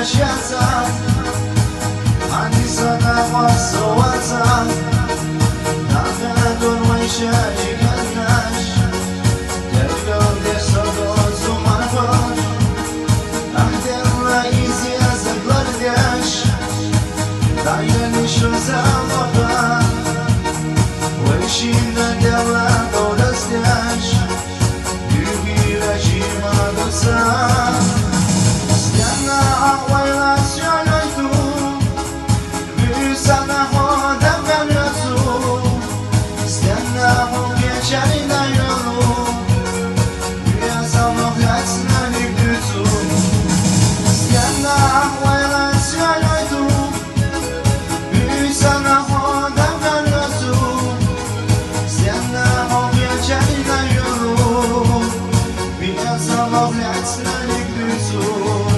świata, ani zadała sołaca. Nadal mój się nie gadasz, tylko wiesz o to, co masz. Ach, tyle izję zagładasz, daję niż zamowa. Łysina działa to dostasz, długi reżima do sam. Stiana wajla się tu, wysana choda wariatu. Stiana umieszczali na jolu, ja samochód na nigdy tu. Stiana wajla się tu, wysana choda wariatu. Stiana umieszczali na jolu, ja samochód na nigdy tu.